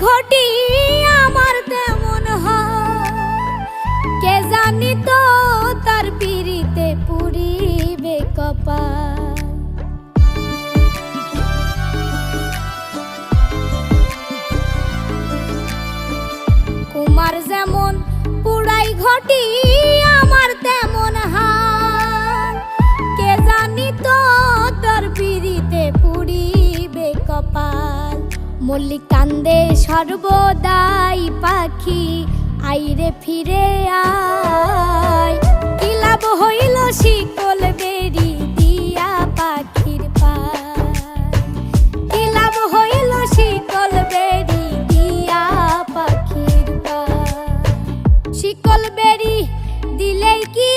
ঘটি আমার তেমন হয়, কে জানি তো তার পিরিতে পুরিবে কপাল। কুমার যেমন পুরাই ঘটি আমার তেমন হাল, কে জানি তো তার পিরিতে পুরিবে কপাল। মল্লিক কান্দে সর্বদাই পাখি আইরে ফিরে আয়।